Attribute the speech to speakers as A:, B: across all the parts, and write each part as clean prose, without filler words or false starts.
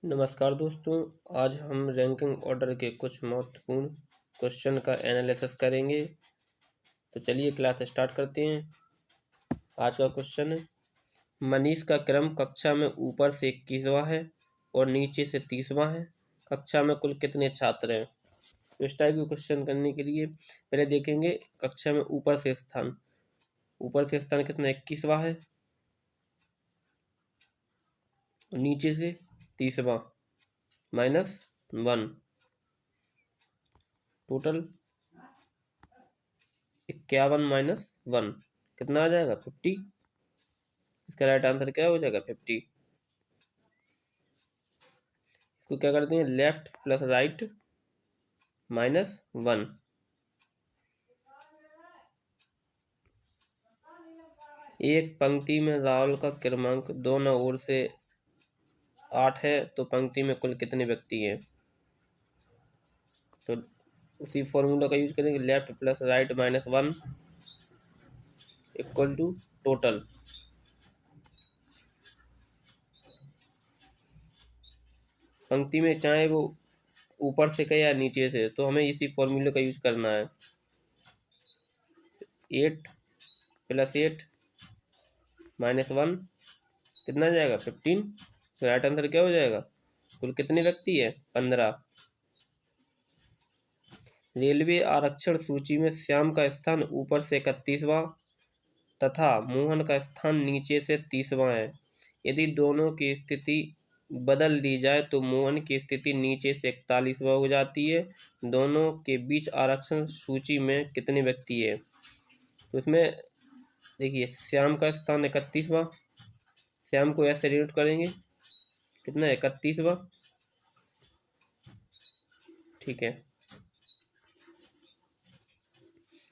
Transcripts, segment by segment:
A: नमस्कार दोस्तों, आज हम रैंकिंग ऑर्डर के कुछ महत्वपूर्ण क्वेश्चन का एनालिसिस करेंगे। तो चलिए क्लास स्टार्ट करते हैं। आज का क्वेश्चन है, मनीष का क्रम कक्षा में ऊपर से 21वां है और नीचे से 30वां है। कक्षा में कुल कितने छात्र हैं? तो इस टाइप के क्वेश्चन करने के लिए पहले देखेंगे कक्षा में ऊपर से स्थान कितना 21वां है और नीचे से 30वां -1, टोटल 51 - 1 कितना आ जाएगा 50। इसका राइट आंसर क्या हो जाएगा 50। इसको क्या करते हैं, लेफ्ट प्लस राइट -1। एक पंक्ति में राहुल का क्रमांक दोनों ओर से 8 है तो पंक्ति में कुल कितने व्यक्ति हैं? तो उसी फॉर्मूला का यूज करेंगे, left plus right -1 equal to total. पंक्ति में चाहे वो ऊपर से कहे या नीचे से, तो हमें इसी फॉर्मूले का यूज करना है। 8 + 8 -1 कितना जाएगा 15। तो राइट आंसर क्या हो जाएगा, कुल कितने व्यक्ति है 15। रेलवे आरक्षण सूची में श्याम का स्थान ऊपर से 31वां तथा मोहन का स्थान नीचे से 30वां है। यदि दोनों की स्थिति बदल दी जाए तो मोहन की स्थिति नीचे से 41वां हो जाती है। दोनों के बीच आरक्षण सूची में कितने व्यक्ति है? तो इसमें देखिए, श्याम का स्थान 31वां, श्याम को ऐसे डिनोट करेंगे, कितना 31वां, ठीक है।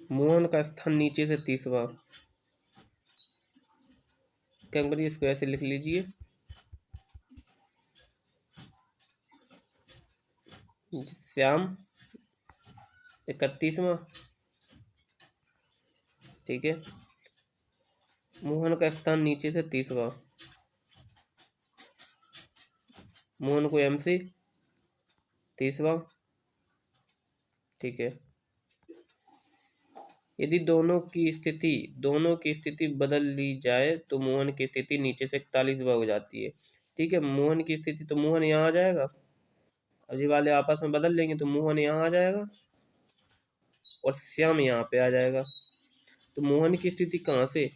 A: मोहन का स्थान नीचे से 30वां, क्या करिए, इसको ऐसे लिख लीजिए, श्याम 31वां, ठीक है। मोहन का स्थान नीचे से 30वां, मोहन को एम से 30वां, ठीक है। यदि दोनों की स्थिति बदल ली जाए तो मोहन की स्थिति नीचे से 41वां हो जाती है, ठीक है। मोहन की स्थिति, तो मोहन यहाँ आ जाएगा, अब ये वाले आपस में बदल लेंगे तो मोहन यहाँ आ जाएगा और श्याम यहाँ पे आ जाएगा। तो मोहन की स्थिति कहाँ से,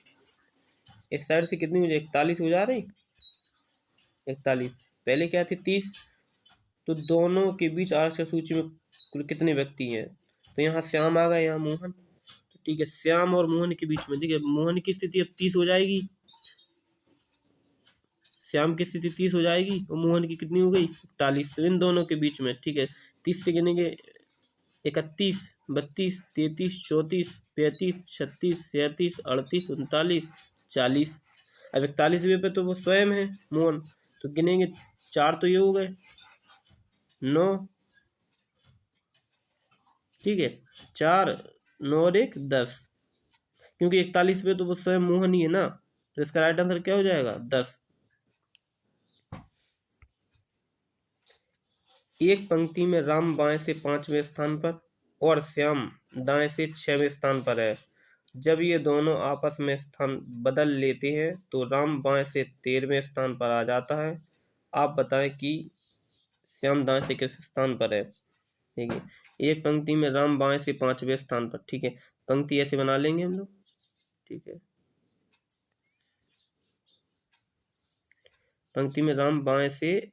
A: इस साइड से कितनी हो जाए, 41 हो जा रही, 41, पहले क्या थी 30। तो दोनों के बीच आरक्षण सूची में कुल कितने व्यक्ति हैं? तो यहाँ श्याम आ गए, यहाँ मोहन, ठीक है। श्याम और मोहन के बीच में, ठीक है, मोहन की स्थिति अब 30 हो जाएगी, श्याम की स्थिति 30 हो जाएगी और मोहन की कितनी हो गई 41। तो इन दोनों के बीच में, ठीक है, 30 से गिनेंगे 31, 32, 33, 34, 35, 36, 37, 38, 39, 40। अब 41वें पे तो वो स्वयं है मोहन, तो गिनेंगे 4, तो ये हो गए 9, ठीक है, 4, 9 और 1 10, क्योंकि 41 पे तो वो स्वयं मोहन ही है ना, तो इसका राइट आंसर क्या हो जाएगा 10। एक पंक्ति में राम बाएं से 5वें स्थान पर और श्याम दाएं से 6वें स्थान पर है। जब ये दोनों आपस में स्थान बदल लेते हैं तो राम बाएं से 13वें स्थान पर आ जाता है। आप बताएं कि श्याम दाएं से किस स्थान पर है, ठीक है। एक पंक्ति में राम बाएं से 5वें स्थान पर, ठीक है, पंक्ति ऐसे बना लेंगे हम लोग, ठीक है। पंक्ति में राम बाएं से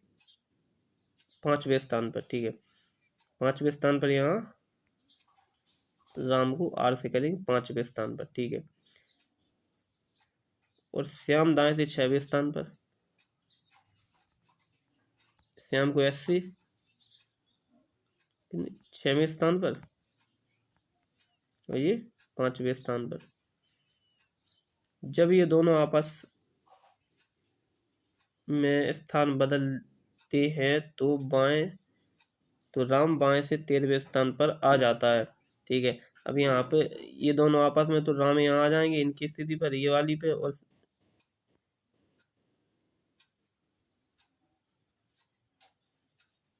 A: 5वें स्थान पर, ठीक है, 5वें स्थान पर यहाँ राम को आर से करेंगे 5वें स्थान पर, ठीक है। और श्याम दाएं से 6वें स्थान पर, श्याम को एस से 6वें स्थान पर और ये 5वें स्थान पर। जब ये दोनों आपस में स्थान बदलते हैं तो राम बाएं से 13वें स्थान पर आ जाता है, ठीक है। अब यहाँ पे ये दोनों आपस में, तो राम यहाँ आ जाएंगे इनकी स्थिति पर, ये वाली पे, और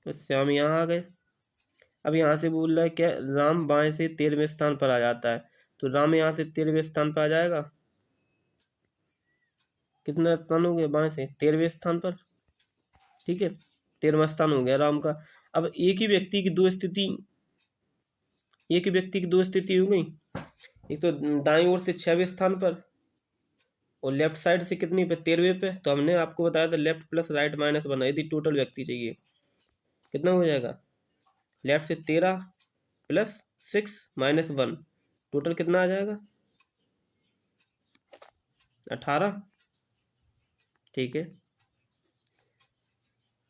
A: तो श्याम यहाँ आ गए। अब यहाँ से बोल रहा है क्या, राम बाएं से 13वें स्थान पर आ जाता है, तो राम यहाँ से 13वें स्थान पर आ जाएगा। कितना स्थान हो गया बाएं से 13वें स्थान पर, ठीक है, 13वां स्थान हो गया राम का। अब एक ही व्यक्ति की दो स्थिति हो गई। एक तो दाईं ओर से 6वें स्थान पर, और लेफ्ट साइड से कितनी पे, 13वें पे। तो हमने आपको बताया था लेफ्ट प्लस राइट माइनस 1, यदि टोटल व्यक्ति चाहिए कितना हो जाएगा, लेफ्ट से 13 प्लस 6 माइनस 1, टोटल कितना आ जाएगा, 18। ठीक है,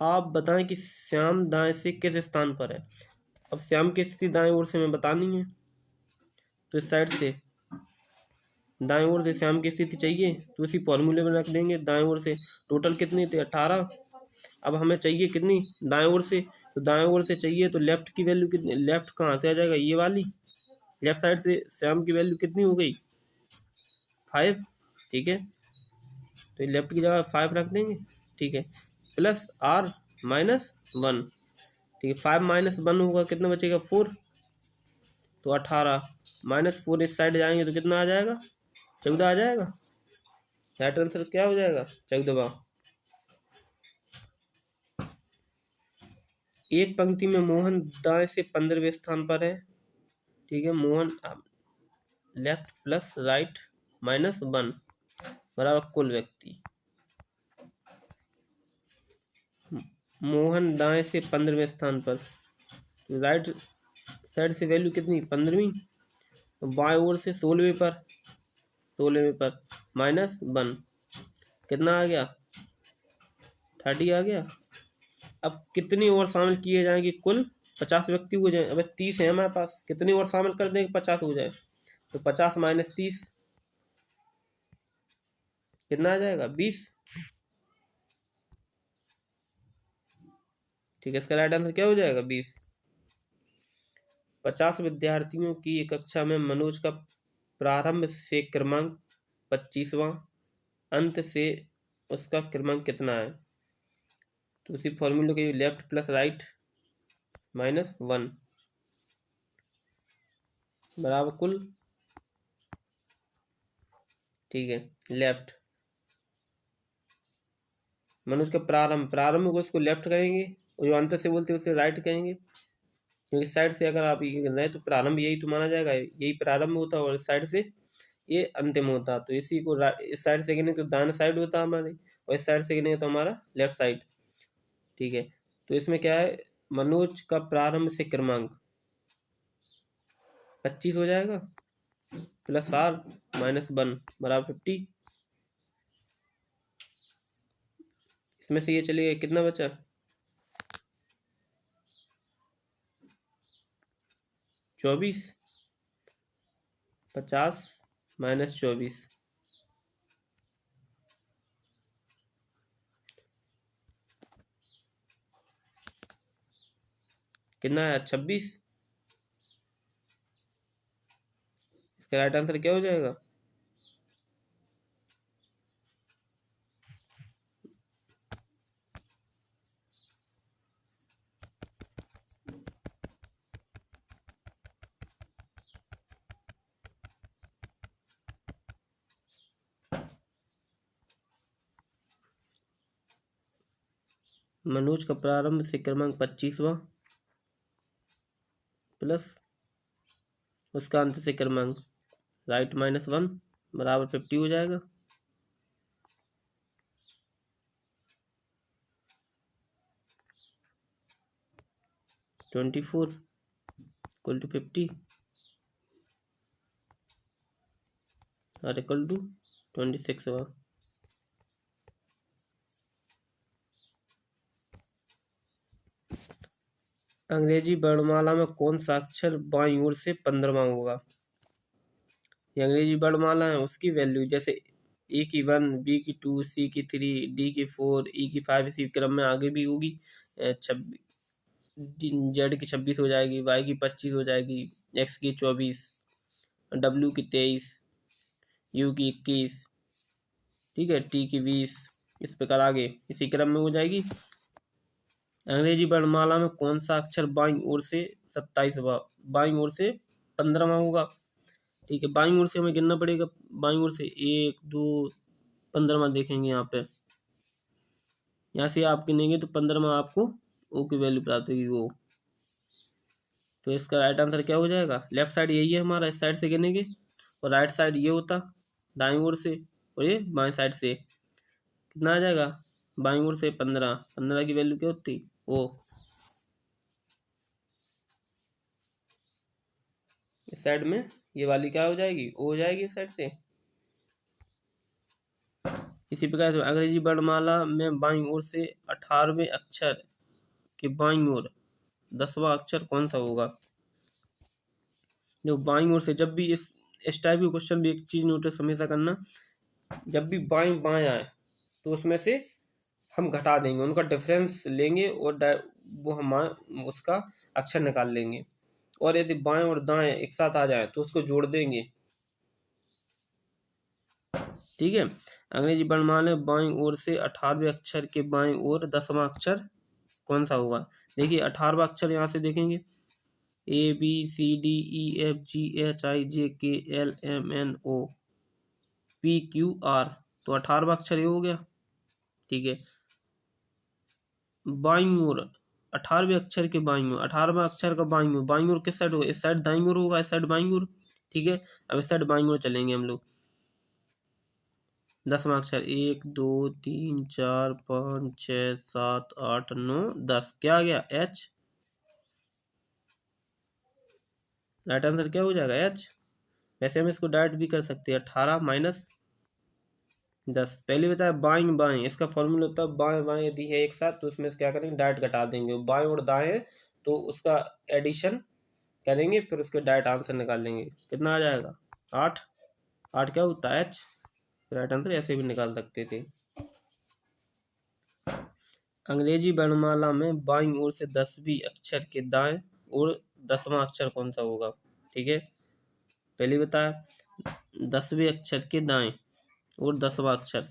A: आप बताएं कि श्याम दाएं से किस स्थान पर है। अब श्याम की स्थिति दाएं ओर से हमें बतानी है, तो इस साइड से दाएं ओर से श्याम की स्थिति चाहिए, तो इसी फॉर्मूले में रख देंगे। दाएं ओर से टोटल कितनी थी, 18। अब हमें चाहिए कितनी दाएं ओर से, तो दाएं ओर से चाहिए तो लेफ्ट की वैल्यू कितनी, लेफ्ट कहाँ से आ जाएगा, ये वाली लेफ्ट साइड से श्याम की वैल्यू कितनी हो गई, 5। ठीक है, तो लेफ्ट की जगह 5 रख देंगे। ठीक है, प्लस r माइनस 1। ठीक है, 5 माइनस 1 होगा, कितना बचेगा, 4। तो 18 माइनस 4 इस साइड जाएंगे तो कितना आ जाएगा, 14 आ जाएगा। राइट आंसर क्या हो जाएगा, 14। एक पंक्ति में मोहन दाएं से 15वें स्थान पर है। ठीक है, Mohan left plus right minus 1 बराबर कुल व्यक्ति। मोहन दाएं से 15वें स्थान पर, तो राइट साइड से वैल्यू कितनी, 15वीं, तो बाएं ओर से 16वें पर माइनस 1, कितना आ गया, 30 आ गया। अब कितनी और शामिल किए जाएंगे, कुल 50 व्यक्ति हो जाए। अब 30 है हमारे पास, कितनी और शामिल कर देंगे 50 हो जाए, तो 50 माइनस 30 कितना आ जाएगा, 20। ठीक है, इसका राइट आंसर क्या हो जाएगा, 20। 50 विद्यार्थियों की एक कक्षा में मनोज का प्रारंभ से क्रमांक 25वां, अंत से उसका क्रमांक कितना है। तो उसी फॉर्मूले के लेफ्ट प्लस राइट माइनस 1 बराबर कुल। ठीक है, लेफ्ट मनोज का प्रारंभ को इसको लेफ्ट कहेंगे, और जो अंत से बोलते हैं उसे राइट कहेंगे, क्योंकि इस साइड से अगर आप ये कर रहे हैं तो प्रारंभ यही तो माना जाएगा, यही प्रारंभ होता है, और इस साइड से ये अंतिम होता। तो इसी को इस साइड से गिने तो दाहिना साइड होता हमारे, और इस साइड से गिने तो हमारा लेफ्ट साइड। ठीक है, तो इसमें क्या है, मनोज का प्रारंभ से क्रमांक 25 हो जाएगा, प्लस r माइनस 1 बराबर 50। इसमें से ये चलिए कितना बचा, 24, 50 माइनस 24, कितना है, 26। इसका राइट आंसर क्या हो जाएगा, मनोज का प्रारंभ से क्रमांक 25वां प्लस उसका अंत से क्रमांक राइट माइनस 1 बराबर 50 हो जाएगा। 24 इक्वल टू 50 और इक्वल टू 26 हुआ। अंग्रेजी वर्णमाला में कौन सा अक्षर बाईं ओर से 15वां होगा। ये अंग्रेजी वर्णमाला है, उसकी वैल्यू जैसे ए की 1, बी की 2, सी की 3, डी की 4, ई की 5, इसी क्रम में आगे भी होगी। 26, जेड की 26 हो जाएगी, वाई की 25 हो जाएगी, एक्स की 24, डब्ल्यू की 23, यू की 21, ठीक है, टी की 20, इस प्रकार आगे इसी क्रम में हो जाएगी। अंग्रेजी वर्णमाला में कौन सा अक्षर बाईं ओर से 27वां, बाईं ओर से 15वां होगा। ठीक है, बाईं ओर से हमें गिनना पड़ेगा, बाईं ओर से 1 2 15वां देखेंगे यहाँ पे, यहाँ से आप गिनेंगे तो 15वां आपको ओ की वैल्यू प्राप्त होगी वो। तो इसका राइट आंसर क्या हो जाएगा, लेफ्ट साइड यही है हमारा, इस साइड से गिनेंगे, और राइट साइड ये होता दाईं ओर से, और ये बाएं साइड से, कितना आ जाएगा, बाईं ओर से 15, 15 की वैल्यू क्या होती ओ, इस साइड में ये वाली क्या हो जाएगी, ओ हो जाएगी इस साइड से। इसी प्रकार से अंग्रेजी वर्णमाला में बाईं ओर से 18वें अक्षर के बाईं ओर 10वां अक्षर कौन सा होगा। जो बाईं ओर से, जब भी इस टाइप के क्वेश्चन भी एक चीज नोटिस हमेशा करना, जब भी बाएं बाएं आए तो उसमें से हम घटा देंगे, उनका डिफरेंस लेंगे और वो हम उसका अक्षर निकाल लेंगे, और यदि बाएं और दाएं एक साथ आ जाए तो उसको जोड़ देंगे। ठीक है, अंग्रेजी वर्णमाला में बाईं ओर से 18वें अक्षर के बाईं ओर 10वां अक्षर कौन सा होगा। देखिए 18वां अक्षर यहाँ से देखेंगे, ABCDEFGHIJKLMNOPQR, तो 18वां अक्षर ये हो गया। ठीक है, बाईं ओर 18वें अक्षर के बाईं ओर, 18वां अक्षर का बाईं ओर किस साइड होगा, इस साइड दाईं ओर होगा, इस साइड बाईं ओर। ठीक है, अब इस साइड बाईं ओर चलेंगे हम लोग। 10वां अक्षर 1 2 3 4 5 6 7 8 9 10, क्या आ गया H, राइट आंसर क्या हो जाएगा H। वैसे हम इसको डायरेक्ट भी कर सकते हैं, 18 माइनस 10, पहले बताया बाईं बाएं, इसका फॉर्मूला होता है बाएं बाएं यदि है एक साथ तो उसमें से क्या करेंगे, डायरेक्ट घटा देंगे, बाएं और दाएं तो उसका एडिशन करेंगे, फिर उसके डायरेक्ट आंसर निकाल लेंगे, कितना आ जाएगा 8, 8 क्या होता है H, राइट आंसर ऐसे भी निकाल सकते थे। अंग्रेजी वर्णमाला में बाईं ओर से 10वीं अक्षर के दाएं और 10वां अक्षर कौन सा होगा। ठीक है, पहले बताया 10वें अक्षर के दाएं और 10वां अक्षर,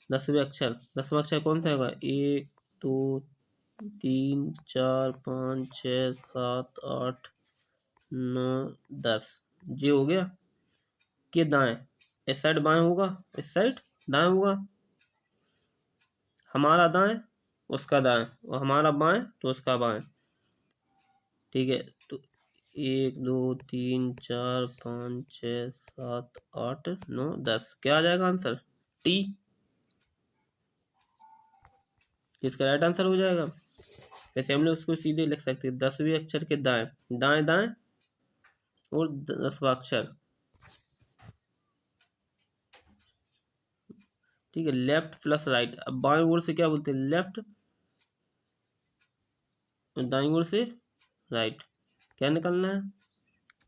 A: 10वां अक्षर कौन सा होगा, 1 2 3 4 5 6 7 8 9 10, जी हो गया, के दाएं, इस साइड बाएं होगा, इस साइड दाएं होगा, हमारा दाएं उसका दाएं, और हमारा बाएं तो उसका बाएं। ठीक है, तो 1 2 3 4 5 6 7 8 9 10, क्या आ जाएगा आंसर टी, इसका राइट आंसर हो जाएगा। वैसे हम लोग उसको सीधे लिख सकते हैं, 10वें अक्षर के दाएं, दाएं दाएं और 10वां अक्षर। ठीक है, लेफ्ट प्लस राइट, अब बाएं ओर से क्या बोलते हैं लेफ्ट, दाईं ओर से राइट, क्या निकलना है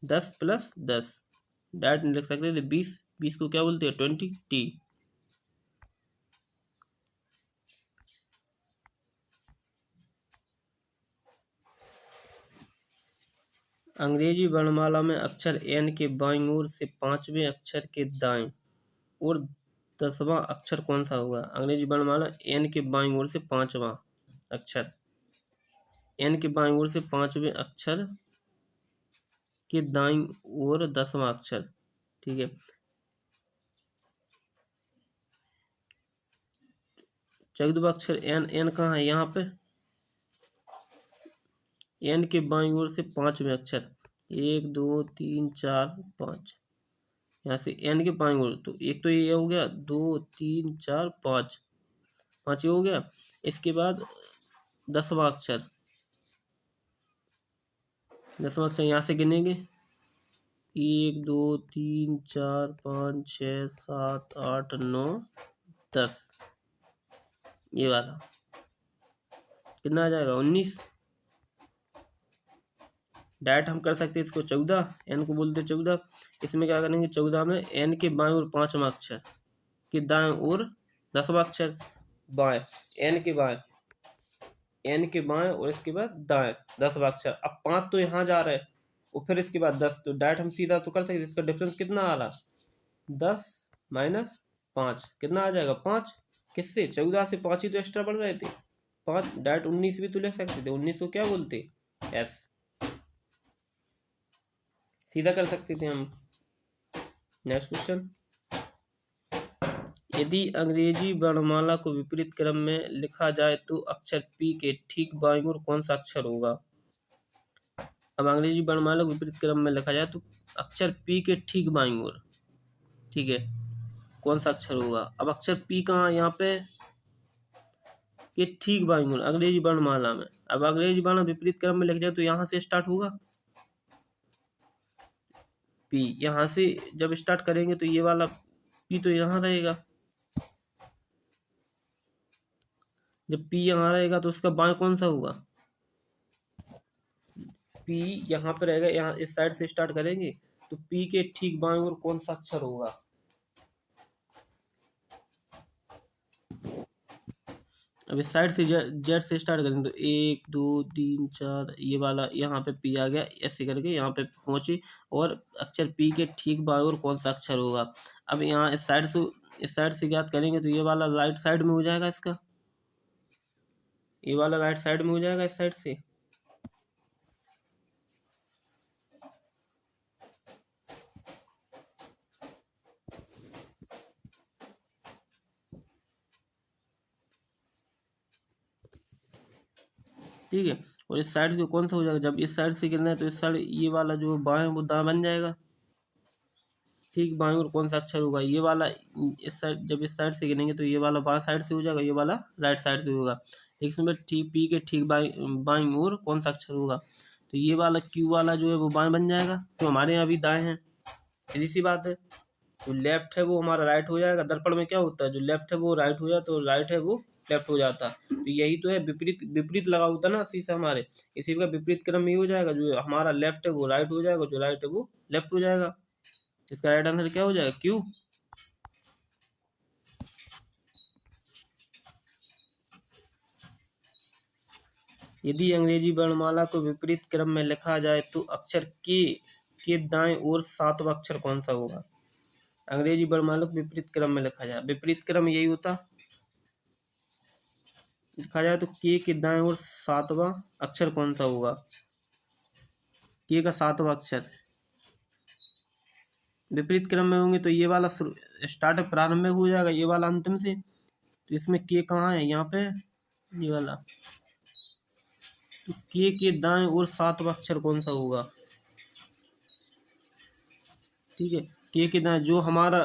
A: 10 प्लस 10, डायरेक्ट लिख सकते थे 20, 20 को क्या बोलते हैं 20 टी। अंग्रेजी वर्णमाला में अक्षर एन के बाईं ओर से 5वें अक्षर के दाएं और 10वां अक्षर कौन सा होगा। अंग्रेजी वर्णमाला एन के बाईं ओर से 5वां अक्षर, एन के बाईं ओर से 5वें अक्षर के दाईं ओर 10वां अक्षर। ठीक है, 14वां अक्षर एन, एन कहाँ है यहाँ पे, एन के बाईं ओर से 5वें अक्षर 1 2 3 4 5, यहाँ से एन के बाईं ओर, तो एक तो ये हो गया 2 3 4 5, 5 ये हो गया। इसके बाद 10वां अक्षर, 10वां अक्षर यहाँ से गिनेंगे 1 2 3 4 5 6 7 8 9 10, ये वाला कितना आ जाएगा 19। डायरेक्ट हम कर सकते हैं इसको 14, एन को बोलते 14, इसमें क्या करेंगे 14 में एन के बाएं और 5वां अक्षर के दाएं और 10वां अक्षर बाएं, एन के बाएं, एन के बाएं और इसके बाद दाएं 10वां अक्षर, अब 5 तो यहाँ जा रहा है और फिर इसके बाद 10, तो डायरेक्ट हम सीधा तो कर सकते, इसका डिफरेंस कितना आ रहा 10 माइनस 5, कितना आ जाएगा 5, किससे 14 से 5 ही तो एक्स्ट्रा बढ़ रहे थे, 5 डायरेक्ट 19 भी तो लिख सकते थे, 19 को क्या बोलते, एस, सीधा कर सकते थे हम। नेक्स्ट क्वेश्चन, यदि अंग्रेजी वर्णमाला को विपरीत क्रम में लिखा जाए तो अक्षर पी के ठीक बाईं ओर कौन सा अक्षर होगा। अब अंग्रेजी वर्णमाला को विपरीत क्रम में लिखा जाए तो अक्षर पी के ठीक बाईं ओर, ठीक है, कौन सा अक्षर होगा। अब अक्षर पी कहाँ, यहाँ पे ये ठीक बाईं ओर अंग्रेजी वर्णमाला में। अब अंग्रेजी वर्ण विपरीत क्रम में लिखा जाए तो यहाँ से स्टार्ट होगा पी, यहाँ से जब स्टार्ट करेंगे तो ये वाला पी तो यहाँ रहेगा, जब पी यहाँ रहेगा तो उसका बाएं कौन सा होगा, पी यहाँ पे रहेगा, यहाँ इस साइड से स्टार्ट करेंगे तो पी के ठीक बाएं ओर कौन सा अक्षर होगा। अब इस साइड से जेड से स्टार्ट करेंगे तो 1 2 3 4 ये वाला यहाँ पे पी आ गया, ऐसे करके यहाँ पे पहुंचे, और अक्षर पी के ठीक बाएं ओर कौन सा अक्षर होगा। अब यहाँ इस साइड से ज्ञात करेंगे तो ये वाला राइट साइड में हो जाएगा, इसका ये वाला राइट साइड में हो जाएगा इस साइड से। ठीक है, और इस साइड से कौन सा हो जाएगा, जब इस साइड से गिरना है तो इस साइड ये वाला जो बाएं वो दाएं बन जाएगा, ठीक बाएं ओर कौन सा अक्षर होगा, ये वाला इस साइड, जब इस साइड से गिनेंगे तो ये वाला बाएं साइड से हो जाएगा, ये वाला राइट साइड से होगा। इसमें ठीक पी के ठीक बाईं ओर कौन सा अक्षर होगा, तो ये वाला क्यू वाला जो है वो बाएं बन जाएगा, तो हमारे यहाँ अभी दाएं है, सीधी सी बात है। जो लेफ्ट है वो हमारा राइट हो जाएगा, दर्पण में क्या होता है, जो लेफ्ट है वो राइट हो जाता है, तो राइट है वो लेफ्ट हो जाता है, तो यही तो है विपरीत, विपरीत लगा होता है ना शीशा हमारे, इसी का विपरीत क्रम ये हो जाएगा, जो हमारा लेफ्ट है वो राइट हो जाएगा, जो राइट है वो लेफ्ट हो जाएगा। इसका राइट आंसर क्या हो जाएगा, क्यू। यदि अंग्रेजी वर्णमाला को विपरीत क्रम में लिखा जाए तो अक्षर के दाएं ओर सातवां अक्षर कौन सा होगा। अंग्रेजी वर्णमाला को विपरीत क्रम में लिखा जाए, विपरीत क्रम यही होता, लिखा जाए तो के दाएं ओर सातवां अक्षर कौन सा होगा, के का सातवां अक्षर विपरीत क्रम में होंगे तो ये वाला स्टार्ट प्रारंभ में हो जाएगा, ये वाला अंतिम से, तो इसमें के कहाँ है, यहाँ पे ये वाला, तो के दाएं ओर सातवां अक्षर कौन सा होगा। ठीक है, के दाएं जो हमारा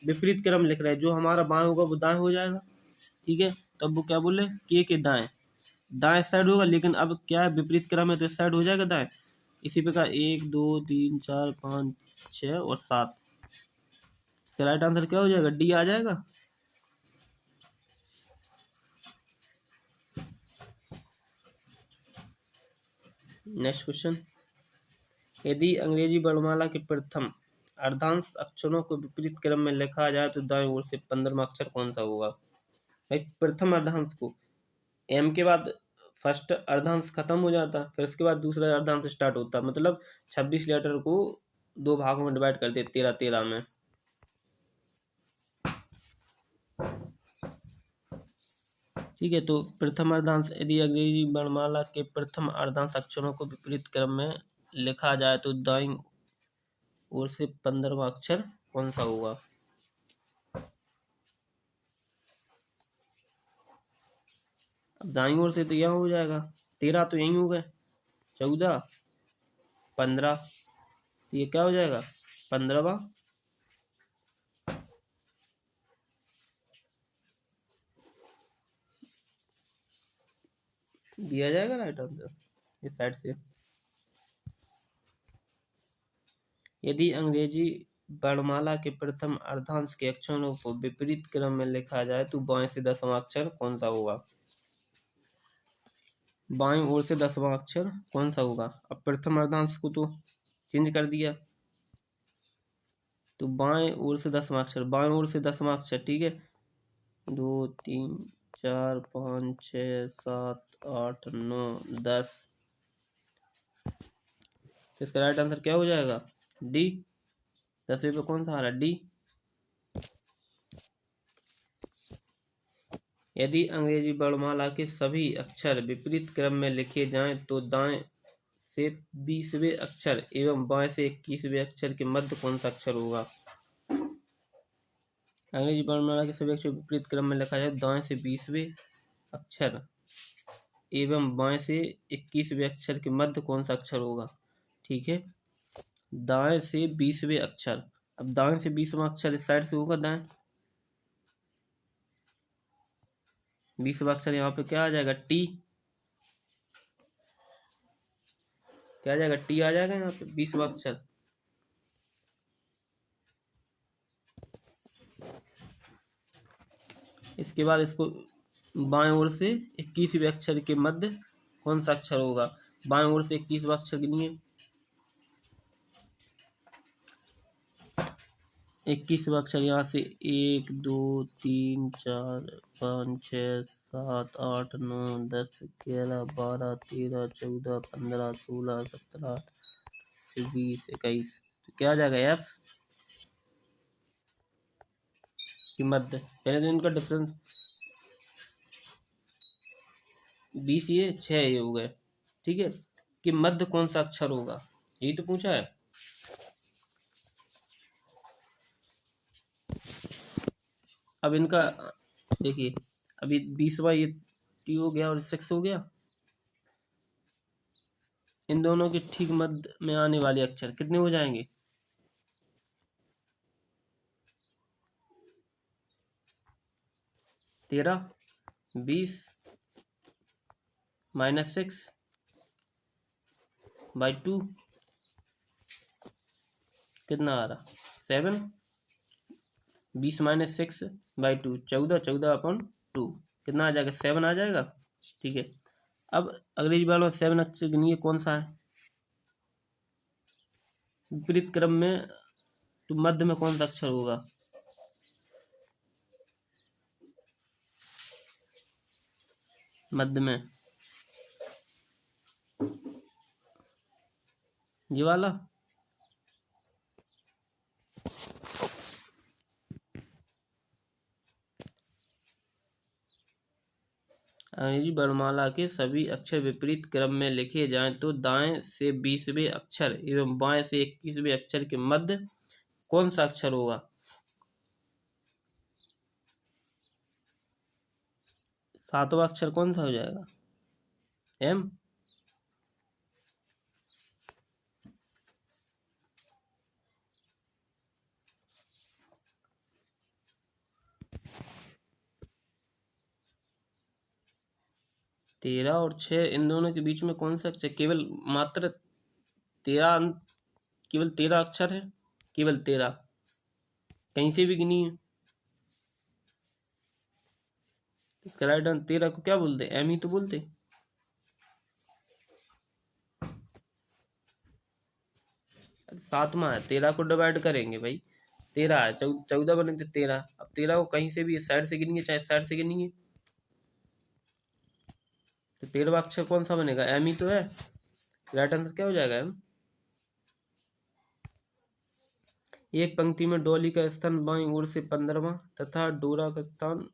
A: विपरीत क्रम लिख रहा है, जो हमारा बाएं होगा वो दाएं हो जाएगा। ठीक है, तब वो क्या बोले, के दाएं, दाएं साइड होगा, लेकिन अब क्या है विपरीत क्रम है तो इस साइड हो जाएगा दाएं। इसी प्रकार 1 2 3 4 5 6 और 7, तो राइट आंसर क्या हो जाएगा, डी आ जाएगा। नेक्स्ट क्वेश्चन, यदि अंग्रेजी वर्णमाला के प्रथम अर्धांश अक्षरों को विपरीत क्रम में लिखा जाए तो दाएं ओर से 15वां अक्षर कौन सा होगा। भाई प्रथम अर्धांश को, एम के बाद फर्स्ट अर्धांश खत्म हो जाता, फिर उसके बाद दूसरा अर्धांश स्टार्ट होता, मतलब 26 लेटर को 2 भागों में डिवाइड कर दे 13 13 में। ठीक है, तो प्रथम अर्धांश, यदि अंग्रेजी वर्णमाला के प्रथम अर्धांश अक्षरों को विपरीत क्रम में लिखा जाए तो दाईं ओर से 15वां अक्षर कौन सा होगा। अब दाईं ओर से तो यह हो जाएगा, 13 तो यही हो गए, 14 15, ये क्या हो जाएगा 15वां। दिया जाएगा राइट आंसर इस साइड से। यदि अंग्रेजी वर्णमाला के प्रथम अर्धांश के अक्षरों को विपरीत क्रम में लिखा जाए तो बाएं से 10वां अक्षर कौन सा होगा। बाएं ओर से 10वां अक्षर कौन सा होगा। अब प्रथम अर्धांश को तो चेंज कर दिया, तो बाएं ओर से 10वां अक्षर, बाएं ओर से 10वां अक्षर, ठीक है, 2 3 4 5 6 7 8 9 10, तो इसका राइट आंसर क्या हो जाएगा, डी। 10वें पे कौन सा आ रहा है, डी। यदि अंग्रेजी वर्णमाला के सभी अक्षर विपरीत क्रम में लिखे जाएं तो दाएं से 20वें अक्षर एवं बाएं से 21वें अक्षर के मध्य कौन सा अक्षर होगा? अंग्रेजी वर्णमाला के सभी अक्षर विपरीत क्रम में लिखा जाए, दाएं से 20वें अक्षर एवं बाएं से 21वें अक्षर के मध्य कौन सा अक्षर होगा? ठीक है, दाएं से 20वें अक्षर। अब दाएं से 20वां अक्षर इस साइड से होगा, दाएं 20वां अक्षर यहाँ पे क्या आ जाएगा? टी। क्या आ जाएगा? टी आ जाएगा यहाँ पे 20वां अक्षर। इसके बाद इसको बाएं ओर से 21वें अक्षर के मध्य कौन सा अक्षर होगा? बाएं ओर से 21वां अक्षर गिनिए। 21वां अक्षर यहाँ से 1 2 3 4 5 6 7 8 9 10 11 12 13 14 15 16 17 20 21। क्या आ जाएगा? एफ की मध्य। पहले तो इनका डिफरेंस 20 ये 6 ये हो गए। ठीक है, कि मध्य कौन सा अक्षर होगा, यही तो पूछा है। अब इनका देखिए, अभी 20वां ये टी हो गया और 6 हो गया। इन दोनों के ठीक मध्य में आने वाले अक्षर कितने हो जाएंगे? 13 20 -6/2 कितना आ रहा? 7। 20 - 6/2 14 14/2 कितना आ जाएगा? 7 आ जाएगा। ठीक है, अब अंग्रेजी वालों 7 अक्षर गिनिए कौन सा है विपरीत क्रम में, तो मध्य में कौन सा अक्षर होगा? मध्य में ये वाला। अंग्रेजी वर्णमाला के सभी अक्षर विपरीत क्रम में लिखे जाएं तो दाएं से 20वें अक्षर एवं बाएं से 21वें अक्षर के मध्य कौन सा अक्षर होगा? 7वां अक्षर कौन सा हो जाएगा? एम। तेरह और 6 इन दोनों के बीच में कौन सा अक्षर? केवल मात्र 13, केवल 13 अक्षर है, केवल 13, कहीं से भी गिनी है। इसका राइट आंसर 13 को क्या बोलते? एम ही तो बोलते। सातवां है, 13 को डिवाइड करेंगे भाई, 13 है, 14 बने थे 13। अब 13 को कहीं से भी इस साइड से गिनिए चाहे इस साइड से गिनिए, तो 13वां अक्षर कौन सा बनेगा? एम ही तो है। राइट आंसर क्या हो जाएगा? एम। एक पंक्ति में डॉली का स्थान बाईं ओर से 15वां तथा डोरा का स्थान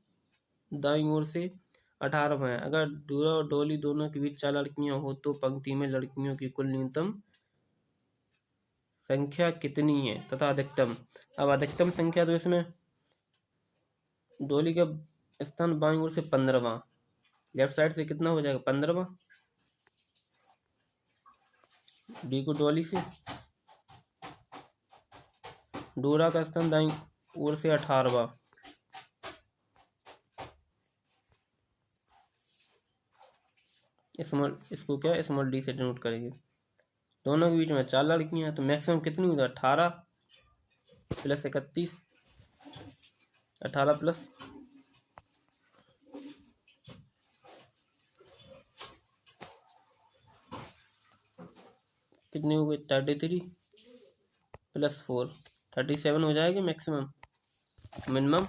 A: दाईं ओर से 18वां है। अगर डोरा और डॉली दोनों के बीच 4 लड़कियां हो तो पंक्ति में लड़कियों की कुल न्यूनतम संख्या कितनी है तथा अधिकतम? अब अधिकतम संख्या तो इसमें डॉली का स्थान बाईं ओर से 15वां, लेफ्ट साइड से कितना हो जाएगा? 15वां। डी को डॉली से, डोरा का स्थान दाईं ओर से 18वां, स्मॉल, इसको क्या स्मॉल डी से डिनोट करेंगे। दोनों के बीच में 4 लड़कियां हैं तो मैक्सिमम कितनी होगी? 18 + 31, 18 प्लस कितनी हो गई? 33 + 4 37 हो जाएगी मैक्सिमम। मिनिमम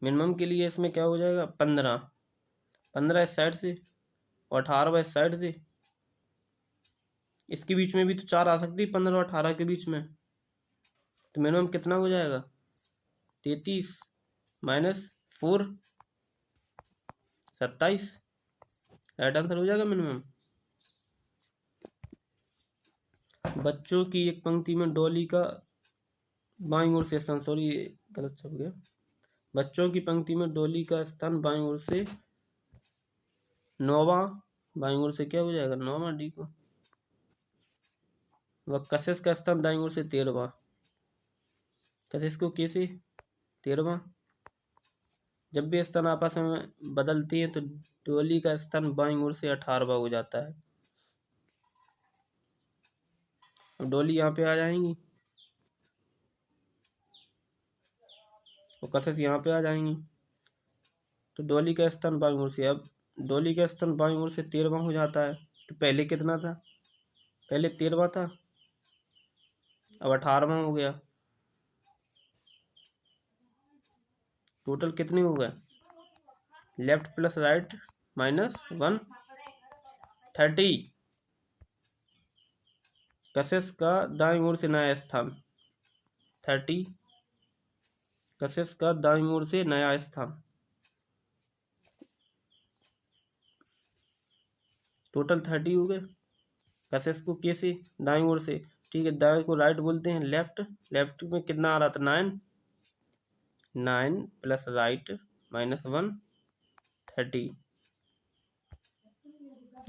A: मिनिमम के लिए इसमें क्या हो जाएगा? 15 इस साइड से और 18 इस साइड से, इसके बीच में भी तो 4 आ सकती है, 15 और 18 के बीच में। तो मिनिमम कितना हो जाएगा? 33 माइनस 4 27। राइट आंसर हो जाएगा मिनिमम। बच्चों की एक पंक्ति में डॉली का बाईं ओर से स्थान, सॉरी गलत छप गया। बच्चों की पंक्ति में डॉली का स्थान बाईं ओर से 9वां, बाईं ओर से क्या हो जाएगा? 9वां डी को। वह कशिश का स्थान दाईं ओर से 13वां, कशिश को कैसे 13वां। जब भी स्थान आपस में बदलती है तो डोली का स्थान बाईं ओर से 18वां हो जाता है। अब डोली यहाँ पे आ जाएंगी और कशिश यहाँ पे आ जाएंगी, तो डोली का स्थान बाईं ओर से, अब डोली का स्थान बाईं ओर से 13वां हो जाता है। तो पहले कितना था? पहले 13वां था, अब 18वां हो गया। टोटल कितने हो गए? Left plus right minus 130। कशिश का दाईं ओर से नया स्थान 30, कशिश का दाईं ओर से नया स्थान, टोटल 30 हो गए। कशिश को कैसे? दाईं ओर से, ठीक है। दाएं को राइट बोलते हैं, लेफ्ट। लेफ्ट में कितना आ रहा था? 9, 9 प्लस राइट माइनस 130।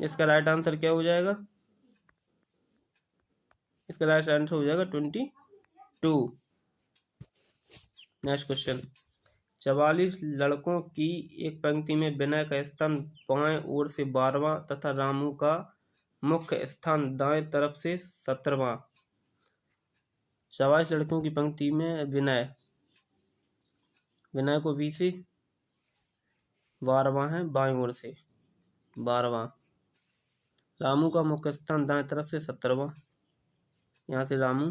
A: इसका राइट आंसर क्या हो जाएगा? इसका राइट आंसर हो जाएगा 22। Next question. 44 लड़कों की एक पंक्ति में विनय का स्थान बाएं ओर से 12वां तथा रामू का मुख्य स्थान दाएं तरफ से 17वां। 44 लड़कों की पंक्ति में विनय, विनय को वी से 12वां है बाएं ओर से 12वां, रामू का मुख्य स्थान दाएं तरफ से 17वां। यहाँ से रामू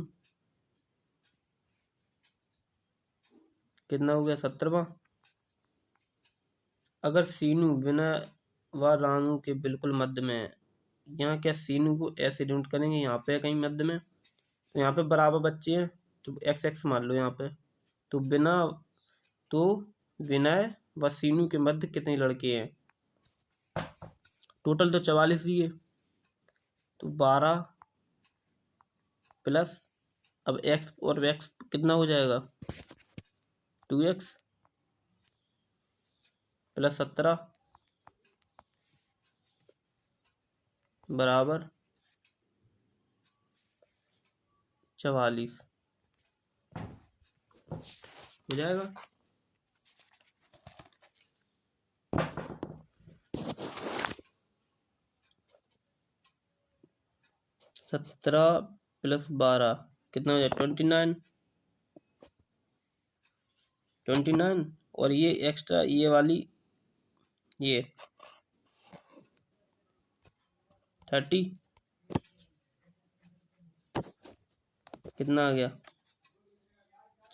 A: कितना हो गया? 17वां। अगर सीनू विनय व रामू के बिल्कुल मध्य में है, यहाँ क्या सीनू को ऐसे डिनोट करेंगे? यहाँ पे कहीं मध्य में, तो यहाँ पे बराबर बच्चे हैं तो एक्स एक्स मान लो यहाँ पे। तो बिना, तो विनय व सीनू के मध्य कितने लड़के हैं? टोटल तो 44 ही है, तो 12 प्लस, अब एक्स और एक्स कितना हो जाएगा? 2x प्लस 17 बराबर 44 हो जाएगा। सत्रह प्लस 12 कितना हो जाए? 29, 29। और ये एक्स्ट्रा ये वाली ये 30 कितना आ गया?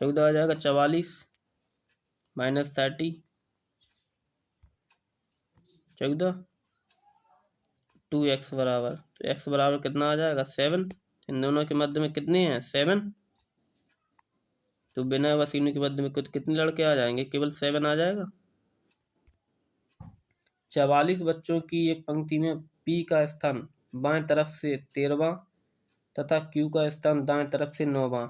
A: 14 आ जाएगा। 44 माइनस 30 14, 2x बराबर, तो x बराबर कितना आ जाएगा? 7। इन दोनों के मध्य में कितने हैं? 7। तो बिना वसीनू के मध्य में कुछ कितने लड़के आ जाएंगे? केवल 7 आ जाएगा। 44 बच्चों की एक पंक्ति में p का स्थान बाएं तरफ से 13वां तथा q का स्थान दाएं तरफ से 9वां।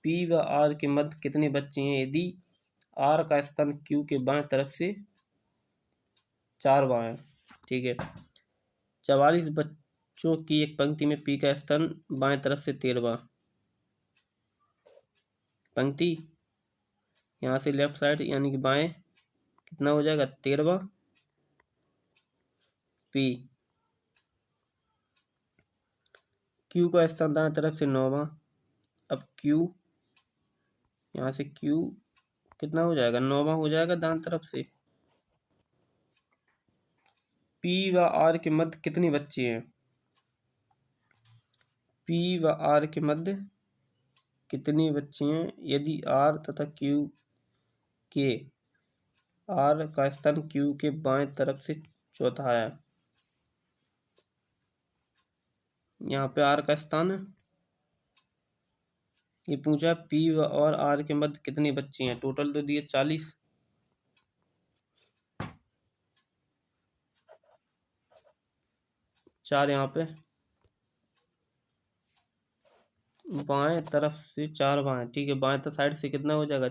A: p व r के मध्य कितने बच्चे हैं यदि r का स्थान q के बाएं तरफ से 4वां है? ठीक है। 44 बच्चों की एक पंक्ति में p का स्थान बाएं तरफ से 13वां, पंक्ति यहाँ से लेफ्ट साइड यानी कि बाएं कितना हो जाएगा? 13वां p, q का स्थान दाएं तरफ से 9वां। अब q यहाँ से q कितना हो जाएगा? 9वां हो जाएगा दाएं तरफ से। p व r के मध्य कितने बच्चे हैं? p व r के मध्य कितने बच्चे हैं यदि r तथा q के, r का स्थान q के बाएं तरफ से चौथा है, यहाँ पे आर का स्थान है। ये पूछा पी और आर के मध्य कितनी बच्ची हैं, टोटल तो दिए 40। चार यहाँ पे बाएं तरफ से 4 बाएं, ठीक है। बाएं तो साइड से कितना हो जाएगा,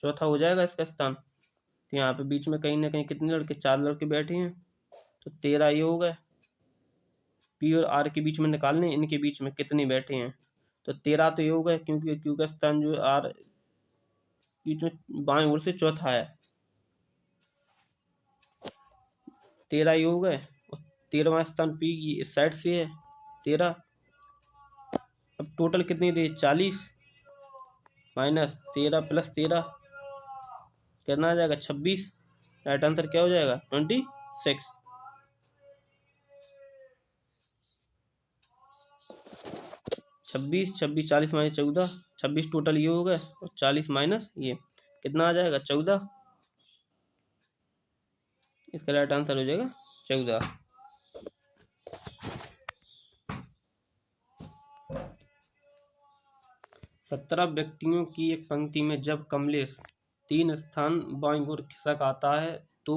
A: चौथा हो जाएगा इसका स्थान। तो यहाँ पे बीच में कहीं ना कहीं कितने लड़के, 4 लड़के बैठे हैं, तो 13 ये हो गए। पी और आर के बीच में निकालने, इनके बीच में कितने बैठे हैं, तो 13 तो ये हो गए, क्योंकि क्यू का स्थान जो आर बीच में बाएं ओर से चौथा है। 13 ये हो गए, और 13वां स्थान पी इस साइड से है 13। अब टोटल कितनी दे, 40 माइनस 13 प्लस 13 कितना आ जाएगा, 26। राइट आंसर क्या हो जाएगा, 26। 26 26 40 माइनस 14, 26 टोटल ये हो गए, और 40 माइनस ये कितना आ जाएगा, 14। इसका राइट आंसर हो जाएगा 14। 17 व्यक्तियों की एक पंक्ति में जब कमलेश 3 स्थान बाईं ओर खिसक आता है तो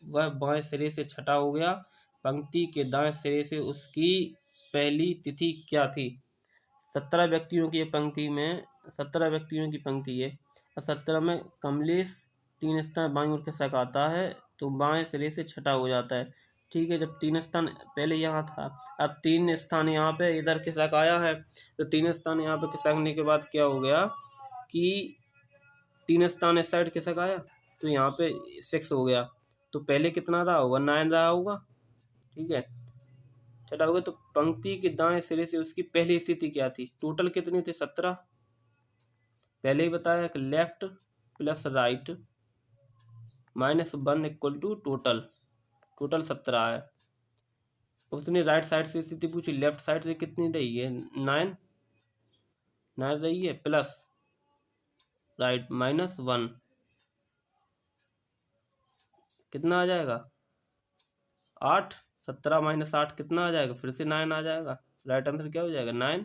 A: वह बाएं सिरे से छठा हो गया। पंक्ति के दाएं सिरे से उसकी पहली तिथि क्या थी। 17 व्यक्तियों की पंक्ति में, 17 व्यक्तियों की पंक्ति है, 17 में कमलेश 3 स्थान बाईं ओर खिसक आता है तो बाएं सिरे से छठा हो जाता है, ठीक है। जब 3 स्थान पहले यहाँ था, अब 3 स्थान यहाँ पे इधर खिसक आया है, तो 3 स्थान यहाँ पे खिसकने के बाद क्या हो गया कि 3 स्थान इस साइड खिसक आया, तो यहाँ पे 6 हो गया। तो पहले कितना रहा होगा, 9 रहा होगा, ठीक है। छठा होगा, तो पंक्ति के दाएं सिरे से उसकी पहली स्थिति क्या थी, टोटल कितनी थे, 17। पहले ही बताया कि left plus right minus 1 equal to total, total 17 है। उसने राइट साइड से स्थिति पूछी, लेफ्ट साइड से कितनी रही है, 9 रही है, प्लस राइट माइनस 1 कितना आ जाएगा, 8। 17 माइनस 8 कितना आ जाएगा, फिर से 9 आ जाएगा। राइट आंसर क्या हो जाएगा, 9।